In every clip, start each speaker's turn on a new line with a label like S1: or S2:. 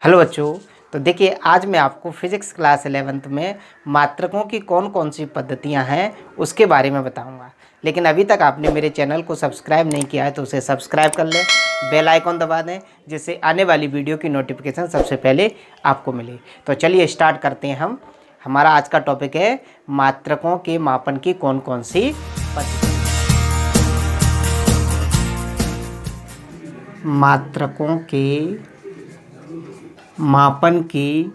S1: Hello बच्चों। तो देखिए, आज मैं आपको फिजिक्स क्लास 11th में मात्रकों की कौन कौन सी पद्धतियां हैं उसके बारे में बताऊंगा। लेकिन अभी तक आपने मेरे चैनल को सब्सक्राइब नहीं किया है तो उसे सब्सक्राइब कर लें, बेल आइकॉन दबा दें, जिससे आने वाली वीडियो की नोटिफिकेशन सबसे पहले आपको मिले। तो चलिए स्टार्ट करते हैं। हमारा आज का टॉपिक है मात्रकों के मापन की कौन कौन सी पद्धति। मात्रकों के मापन की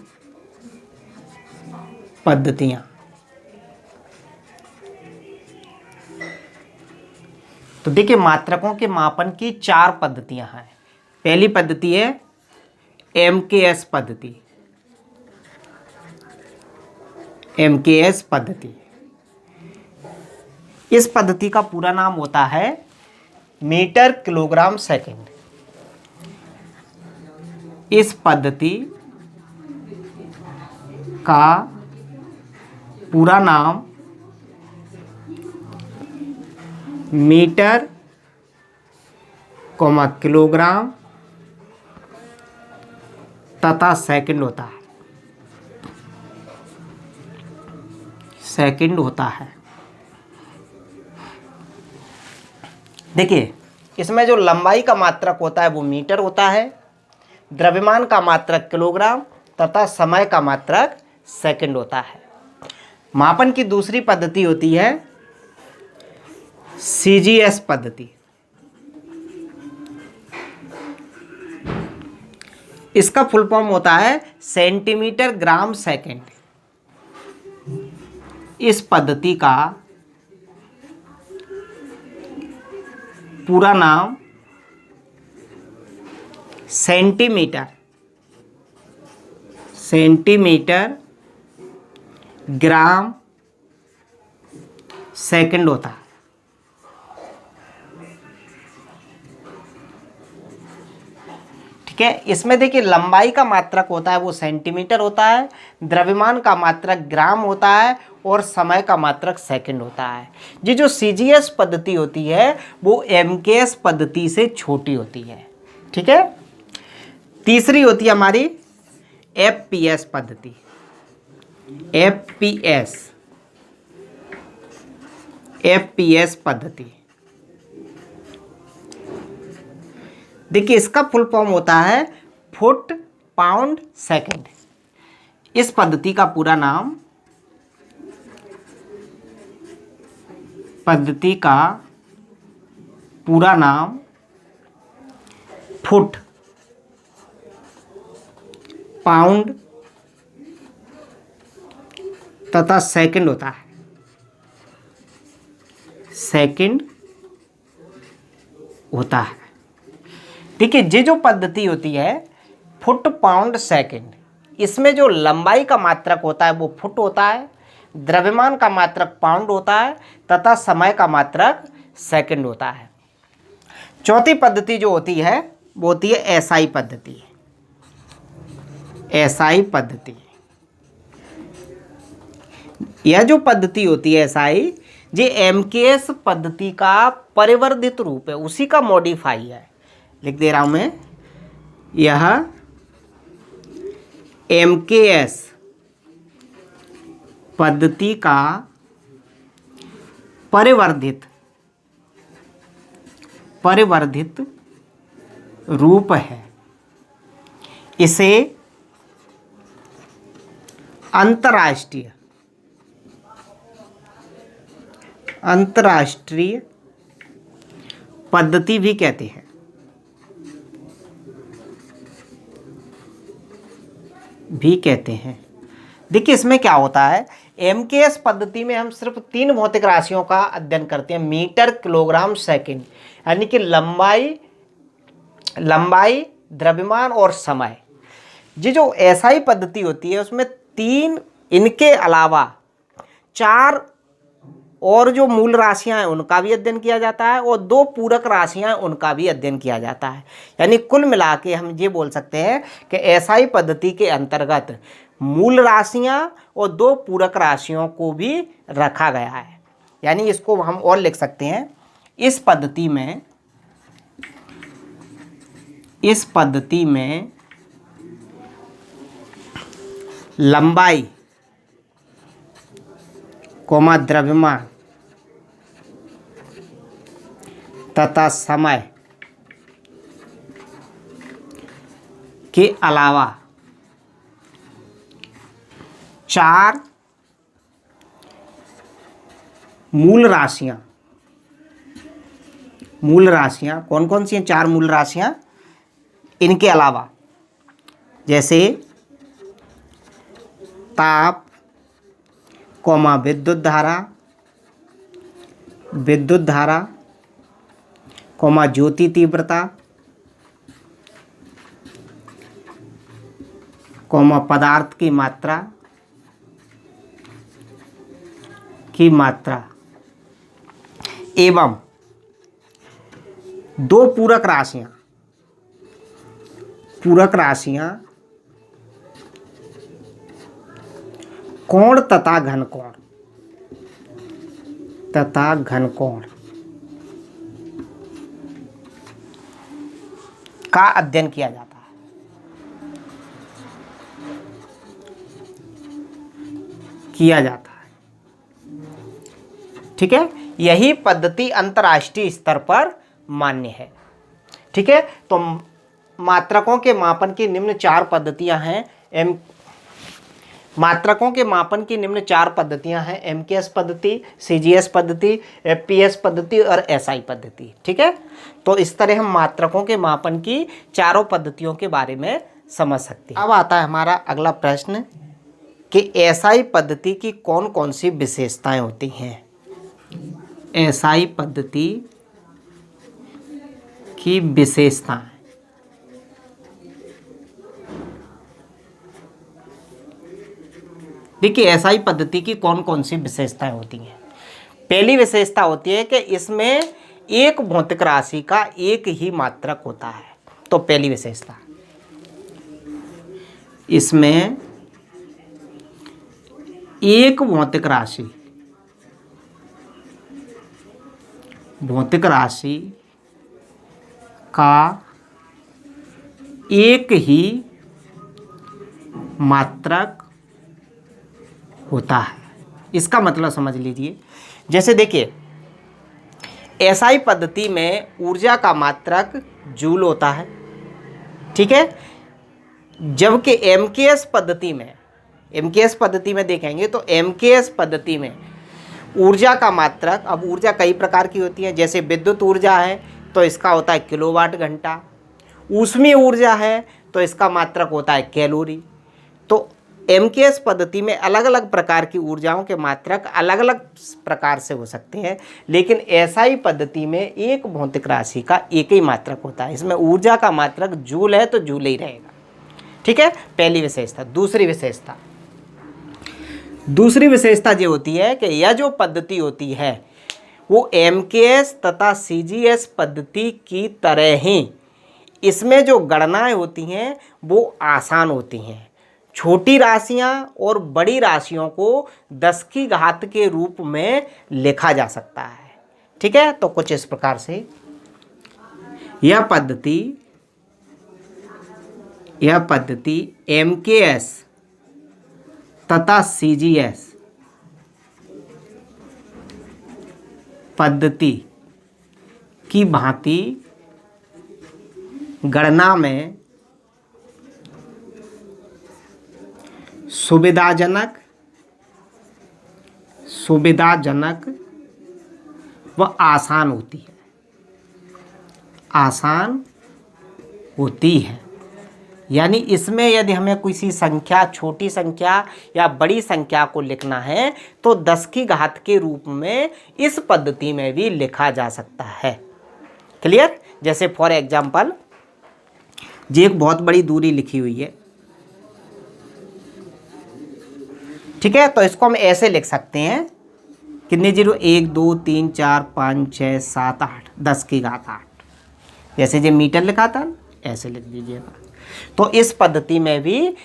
S1: पद्धतियाँ। तो देखिए, मात्रकों के मापन की 4 पद्धतियाँ हैं। पहली पद्धति है MKS पद्धति। MKS पद्धति, इस पद्धति का पूरा नाम होता है मीटर किलोग्राम सेकंड। इस पद्धति का पूरा नाम मीटर किलोग्राम तथा सेकंड होता है। सेकंड होता है। देखिए, इसमें जो लंबाई का मात्रक होता है वो मीटर होता है, द्रव्यमान का मात्रक किलोग्राम तथा समय का मात्रक सेकंड होता है। मापन की दूसरी पद्धति होती है CGS पद्धति। इसका फुल फॉर्म होता है सेंटीमीटर ग्राम सेकंड। इस पद्धति का पूरा नाम सेंटीमीटर ग्राम सेकंड होता है। ठीक है, इसमें देखिए लंबाई का मात्रक होता है वो सेंटीमीटर होता है, द्रव्यमान का मात्रक ग्राम होता है और समय का मात्रक सेकंड होता है। ये जो CGS पद्धति होती है वो MKS पद्धति से छोटी होती है। ठीक है, तीसरी होती है हमारी FPS पद्धति। FPS पद्धति, देखिए इसका फुल फॉर्म होता है फुट पाउंड सेकंड। इस पद्धति का पूरा नाम फुट पाउंड तथा सेकंड होता है। सेकंड होता है। देखिए, ये जो पद्धति होती है फुट पाउंड सेकंड, इसमें जो लंबाई का मात्रक होता है वो फुट होता है, द्रव्यमान का मात्रक पाउंड होता है तथा समय का मात्रक सेकंड होता है। चौथी पद्धति जो होती है वो होती है SI पद्धति। SI पद्धति, यह जो पद्धति होती है SI, ये MKS पद्धति का परिवर्धित रूप है, उसी का मॉडिफाई है। लिख दे रहा हूं मैं, यह MKS पद्धति का परिवर्धित रूप है। इसे अंतर्राष्ट्रीय पद्धति भी कहते हैं। देखिए, इसमें क्या होता है, MKS पद्धति में हम सिर्फ 3 भौतिक राशियों का अध्ययन करते हैं, मीटर किलोग्राम सेकंड, यानी कि लंबाई, द्रव्यमान और समय। ये जो SI पद्धति होती है उसमें 3, इनके अलावा 4 और जो मूल राशियां हैं उनका भी अध्ययन किया जाता है और 2 पूरक राशियां हैं उनका भी अध्ययन किया जाता है। यानी कुल मिला के हम ये बोल सकते हैं कि SI पद्धति के अंतर्गत मूल राशियां और 2 पूरक राशियों को भी रखा गया है। यानी इसको हम और लिख सकते हैं, इस पद्धति में लंबाई, द्रव्यमान तथा समय के अलावा 4 मूल राशियां कौन कौन सी हैं? 4 मूल राशियां इनके अलावा, जैसे ताप, विद्युत धारा, ज्योति तीव्रता, पदार्थ की मात्रा एवं 2 पूरक राशियां कोण तथा घनकोण का अध्ययन किया जाता है। ठीक है, यही पद्धति अंतर्राष्ट्रीय स्तर पर मान्य है। ठीक है, तो मात्रकों के मापन की निम्न 4 पद्धतियां हैं। मात्रकों के मापन की निम्न 4 पद्धतियां हैं: एमकेएस पद्धति, सीजीएस पद्धति, एफपीएस पद्धति और एसआई पद्धति। ठीक है, तो इस तरह हम मात्रकों के मापन की 4 पद्धतियों के बारे में समझ सकते हैं। अब आता है हमारा अगला प्रश्न कि एसआई पद्धति की कौन कौन सी विशेषताएं होती हैं। एसआई पद्धति की विशेषताएं, देखिए एसआई पद्धति की कौन कौन सी विशेषताएं होती हैं। पहली विशेषता होती है कि इसमें एक भौतिक राशि का एक ही मात्रक होता है। तो पहली विशेषता, इसमें एक भौतिक राशि का एक ही मात्रक होता है। इसका मतलब समझ लीजिए, जैसे देखिए एसआई पद्धति में ऊर्जा का मात्रक जूल होता है। ठीक है, जबकि एमकेएस पद्धति में देखेंगे तो एमकेएस पद्धति में ऊर्जा का मात्रक, अब ऊर्जा कई प्रकार की होती है, जैसे विद्युत ऊर्जा है तो इसका होता है किलोवाट घंटा, ऊष्मीय ऊर्जा है तो इसका मात्रक होता है कैलोरी। तो एमकेएस पद्धति में अलग अलग प्रकार की ऊर्जाओं के मात्रक अलग अलग प्रकार से हो सकते हैं, लेकिन एसआई पद्धति में एक भौतिक राशि का एक ही मात्रक होता है। इसमें ऊर्जा का मात्रक जूल है तो जूल ही रहेगा। ठीक है, पहली विशेषता। दूसरी विशेषता ये होती है कि यह जो पद्धति होती है वो एमकेएस तथा सीजीएस पद्धति की तरह ही इसमें जो गणनाएं होती हैं वो आसान होती हैं। छोटी राशियां और बड़ी राशियों को 10 की घात के रूप में लिखा जा सकता है। ठीक है, तो कुछ इस प्रकार से यह पद्धति एमकेएस तथा सीजीएस पद्धति की भांति गणना में सुविधाजनक व आसान होती है। यानी इसमें यदि हमें किसी संख्या, छोटी संख्या या बड़ी संख्या को लिखना है तो 10 की घात के रूप में इस पद्धति में भी लिखा जा सकता है। क्लियर? जैसे फॉर एग्जाम्पल ये एक बहुत बड़ी दूरी लिखी हुई है। ठीक है, तो इसको हम ऐसे लिख सकते हैं, कितने 0, 1 2 3 4 5 6 7 8, 10 की घात 8। जैसे जो मीटर लिखा था ऐसे लिख दीजिएगा। तो इस पद्धति में भी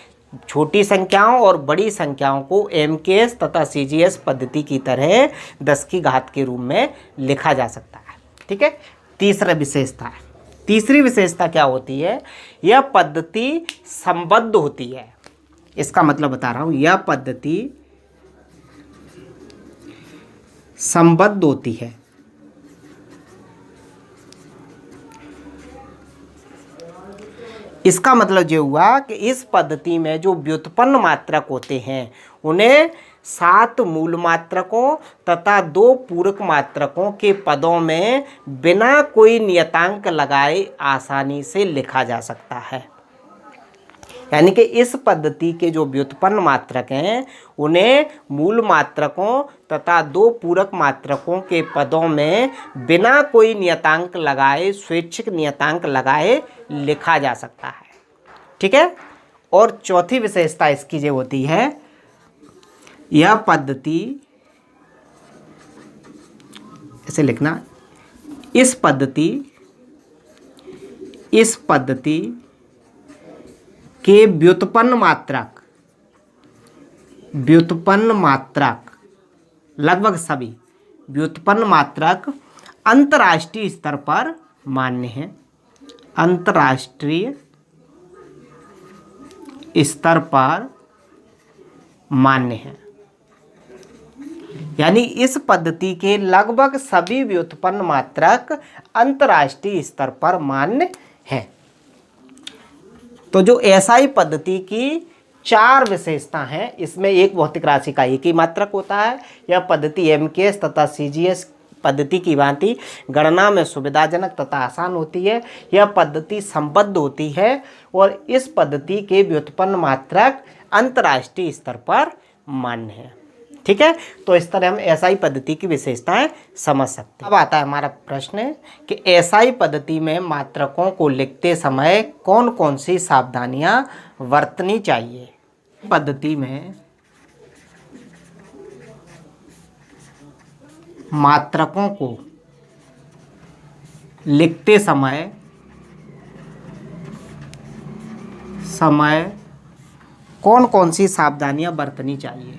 S1: छोटी संख्याओं और बड़ी संख्याओं को एमकेएस तथा सीजीएस पद्धति की तरह 10 की घात के रूप में लिखा जा सकता है। ठीक है, तीसरी विशेषता क्या होती है? यह पद्धति संबद्ध होती है। इसका मतलब बता रहा हूं, यह पद्धति संबद्ध होती है। इसका मतलब ये हुआ कि इस पद्धति में जो व्युत्पन्न मात्रक होते हैं उन्हें 7 मूल मात्रकों तथा 2 पूरक मात्रकों के पदों में बिना कोई नियतांक लगाए आसानी से लिखा जा सकता है। यानी कि इस पद्धति के जो व्युत्पन्न मात्रक हैं उन्हें मूल मात्रकों तथा 2 पूरक मात्रकों के पदों में बिना कोई नियतांक लगाए, स्वैच्छिक नियतांक लगाए लिखा जा सकता है। ठीक है। और चौथी विशेषता इसकी जो होती है, यह पद्धति, इसे लिखना, इस पद्धति के व्युत्पन्न मात्रक लगभग सभी व्युत्पन्न मात्रक अंतर्राष्ट्रीय स्तर पर मान्य हैं। अंतर्राष्ट्रीय स्तर पर मान्य है। यानी इस पद्धति के लगभग सभी व्युत्पन्न मात्रक अंतर्राष्ट्रीय स्तर पर मान्य हैं। तो जो एसआई पद्धति की 4 विशेषता हैं, इसमें एक भौतिक राशि का एक ही मात्रक होता है। यह पद्धति एमकेएस तथा सीजीएस पद्धति की भांति गणना में सुविधाजनक तथा आसान होती है। यह पद्धति संबद्ध होती है और इस पद्धति के व्युत्पन्न मात्रक अंतर्राष्ट्रीय स्तर पर मान्य है। ठीक है। तो इस तरह हम एसआई पद्धति की विशेषताएं समझ सकते हैं। अब आता है हमारा प्रश्न कि एसआई पद्धति में मात्रकों को लिखते समय कौन कौन सी सावधानियां बरतनी चाहिए। पद्धति में मात्रकों को लिखते समय कौन कौन सी सावधानियां बरतनी चाहिए।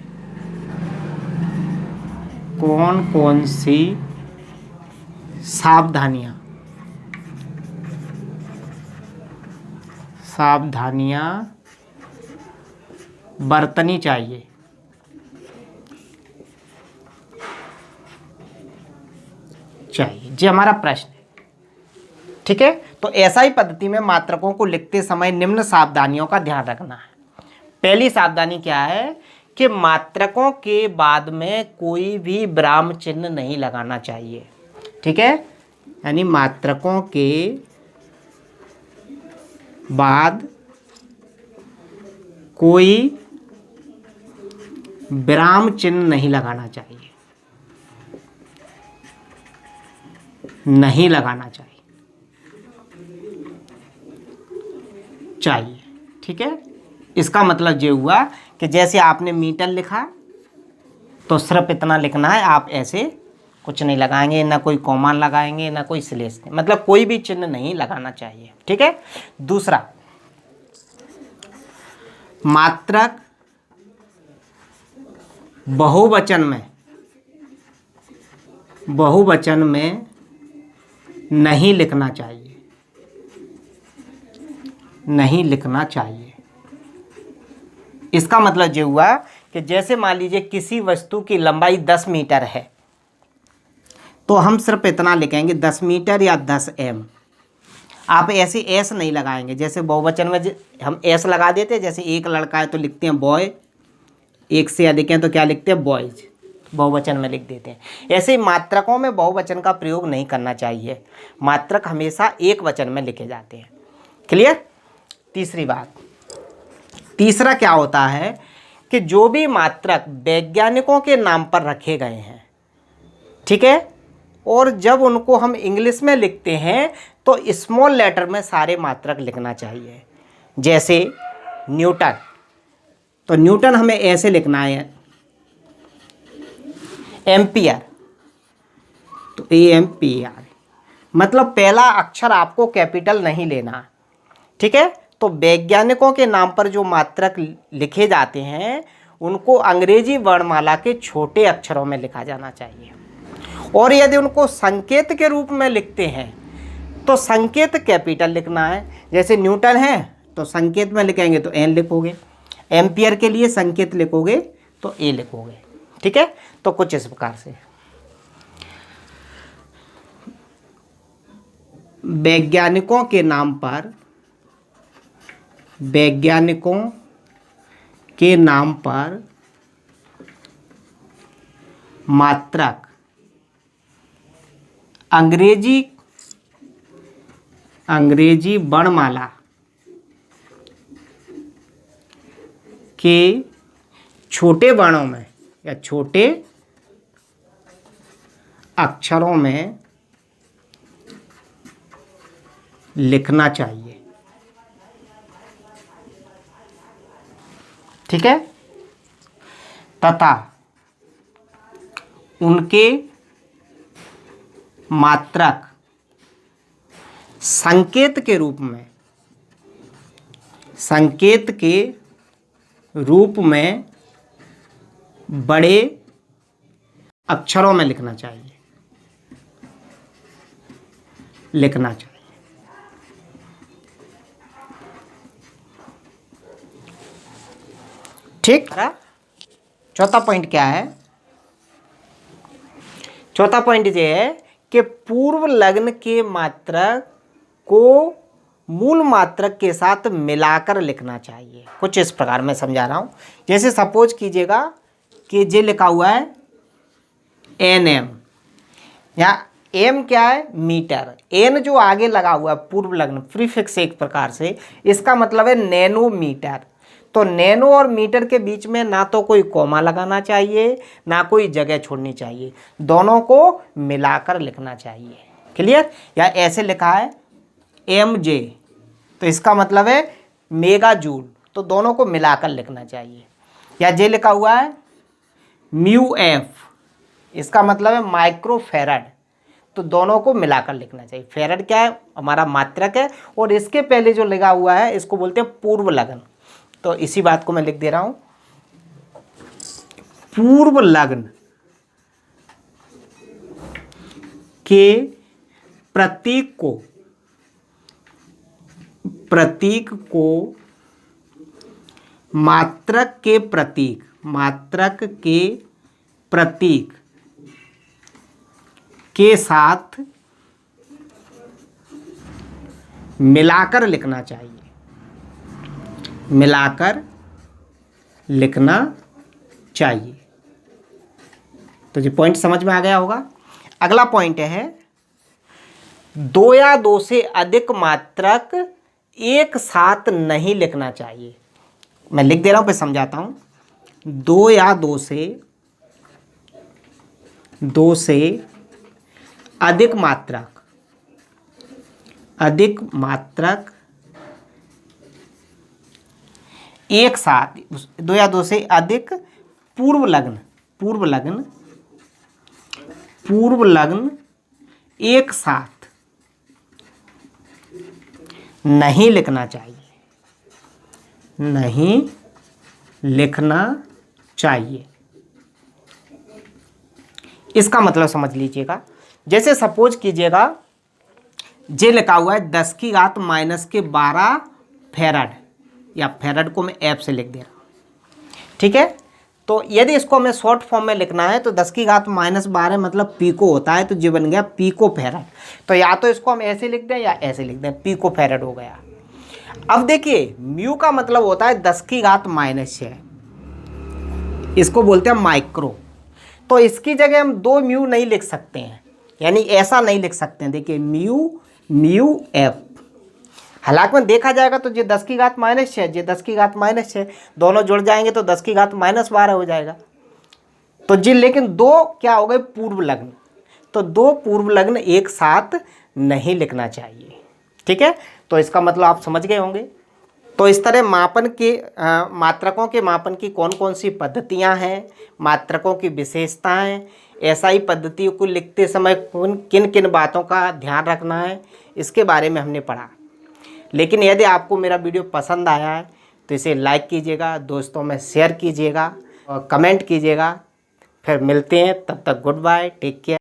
S1: कौन कौन सी सावधानियां बरतनी चाहिए। जी हमारा प्रश्न है। ठीक है। तो एसआई पद्धति में मात्रकों को लिखते समय निम्न सावधानियों का ध्यान रखना है। पहली सावधानी क्या है कि मात्रकों के बाद में कोई भी विराम चिन्ह नहीं लगाना चाहिए। ठीक है। यानी मात्रकों के बाद कोई विराम चिन्ह नहीं लगाना चाहिए। ठीक है। इसका मतलब ये हुआ कि जैसे आपने मीटर लिखा तो सिर्फ इतना लिखना है, आप ऐसे कुछ नहीं लगाएंगे, ना कोई कॉमा लगाएंगे, ना कोई स्लेश, मतलब कोई भी चिन्ह नहीं लगाना चाहिए। ठीक है। दूसरा, मात्रक बहुवचन में नहीं लिखना चाहिए। इसका मतलब ये हुआ कि जैसे मान लीजिए किसी वस्तु की लंबाई 10 मीटर है तो हम सिर्फ इतना लिखेंगे 10 मीटर या 10 एम। आप ऐसे एस नहीं लगाएंगे। जैसे बहुवचन में हम एस लगा देते हैं, जैसे एक लड़का है तो लिखते हैं बॉय, एक से अधिक हैं तो क्या लिखते हैं बॉयज, बहुवचन में लिख देते हैं। ऐसे ही मात्रकों में बहुवचन का प्रयोग नहीं करना चाहिए। मात्रक हमेशा एक वचन में लिखे जाते हैं। क्लियर। तीसरी बात, तीसरा क्या होता है कि जो भी मात्रक वैज्ञानिकों के नाम पर रखे गए हैं, ठीक है, और जब उनको हम इंग्लिश में लिखते हैं तो स्मॉल लेटर में सारे मात्रक लिखना चाहिए। जैसे न्यूटन, तो न्यूटन हमें ऐसे लिखना है। एम्पियर, तो AMPR, मतलब पहला अक्षर आपको कैपिटल नहीं लेना। ठीक है। तो वैज्ञानिकों के नाम पर जो मात्रक लिखे जाते हैं उनको अंग्रेजी वर्णमाला के छोटे अक्षरों में लिखा जाना चाहिए। और यदि उनको संकेत के रूप में लिखते हैं तो संकेत कैपिटल लिखना है। जैसे न्यूटन है तो संकेत में लिखेंगे तो N लिखोगे, एम्पियर के लिए संकेत लिखोगे तो ए लिखोगे। ठीक है, तो कुछ इस प्रकार से वैज्ञानिकों के नाम पर मात्रक अंग्रेजी वर्णमाला के छोटे वर्णों में या छोटे अक्षरों में लिखना चाहिए। ठीक है, तथा उनके मात्रक संकेत के रूप में बड़े अक्षरों में लिखना चाहिए। ठीक। चौथा पॉइंट क्या है? चौथा पॉइंट ये है कि पूर्व लग्न के मात्रक को मूल मात्रक के साथ मिलाकर लिखना चाहिए। कुछ इस प्रकार मैं समझा रहा हूं। जैसे सपोज कीजिएगा कि जे लिखा हुआ है NM, या M क्या है? मीटर। N जो आगे लगा हुआ है पूर्व लग्न प्रीफिक्स एक प्रकार से, इसका मतलब है नैनोमीटर। तो नैनो और मीटर के बीच में ना तो कोई कॉमा लगाना चाहिए ना कोई जगह छोड़नी चाहिए, दोनों को मिलाकर लिखना चाहिए। क्लियर? या ऐसे लिखा है MJ, तो इसका मतलब है मेगा जूल, तो दोनों को मिलाकर लिखना चाहिए। या जे लिखा हुआ है μF, इसका मतलब है माइक्रो फैराड, तो दोनों को मिलाकर लिखना चाहिए। फैराड क्या है? हमारा मात्रक है, और इसके पहले जो लगा हुआ है इसको बोलते हैं पूर्व लग्न। तो इसी बात को मैं लिख दे रहा हूं, पूर्व लग्न के प्रतीक को मात्रक के प्रतीक के साथ मिलाकर लिखना चाहिए। तो ये पॉइंट समझ में आ गया होगा। अगला पॉइंट है 2 या 2 से अधिक मात्रक एक साथ नहीं लिखना चाहिए। मैं लिख दे रहा हूं, फिर समझाता हूं। 2 या 2 से अधिक मात्रक एक साथ, 2 या 2 से अधिक पूर्व लग्न एक साथ नहीं लिखना चाहिए। इसका मतलब समझ लीजिएगा। जैसे सपोज कीजिएगा जे लिखा हुआ है 10⁻⁻12 फैराड, या फैराड को मैं F से लिख दे रहा हूँ। ठीक है, तो यदि इसको हमें शॉर्ट फॉर्म में लिखना है तो 10⁻12 मतलब पीको होता है, तो ये बन गया पीको फैराड। तो या तो इसको हम ऐसे लिख दें या ऐसे लिख दें, पीको फैराड हो गया। अब देखिए म्यू का मतलब होता है 10⁻⁻6, इसको बोलते हैं माइक्रो। तो इसकी जगह हम 2 म्यू नहीं लिख सकते हैं, यानी ऐसा नहीं लिख सकते हैं। देखिए म्यू F, हालांकि में देखा जाएगा तो ये 10⁻⁻6, ये 10⁻⁻6 दोनों जुड़ जाएंगे तो 10⁻12 हो जाएगा। तो जी, लेकिन 2 क्या हो गए? पूर्व लग्न। तो 2 पूर्व लग्न एक साथ नहीं लिखना चाहिए। ठीक है, तो इसका मतलब आप समझ गए होंगे। तो इस तरह मात्रकों के मापन की कौन कौन सी पद्धतियां हैं, मात्रकों की विशेषताएं, एसआई पद्धतियों को लिखते समय किन किन बातों का ध्यान रखना है, इसके बारे में हमने पढ़ा। लेकिन यदि आपको मेरा वीडियो पसंद आया है तो इसे लाइक कीजिएगा, दोस्तों में शेयर कीजिएगा और कमेंट कीजिएगा। फिर मिलते हैं, तब तक गुड बाय, टेक केयर।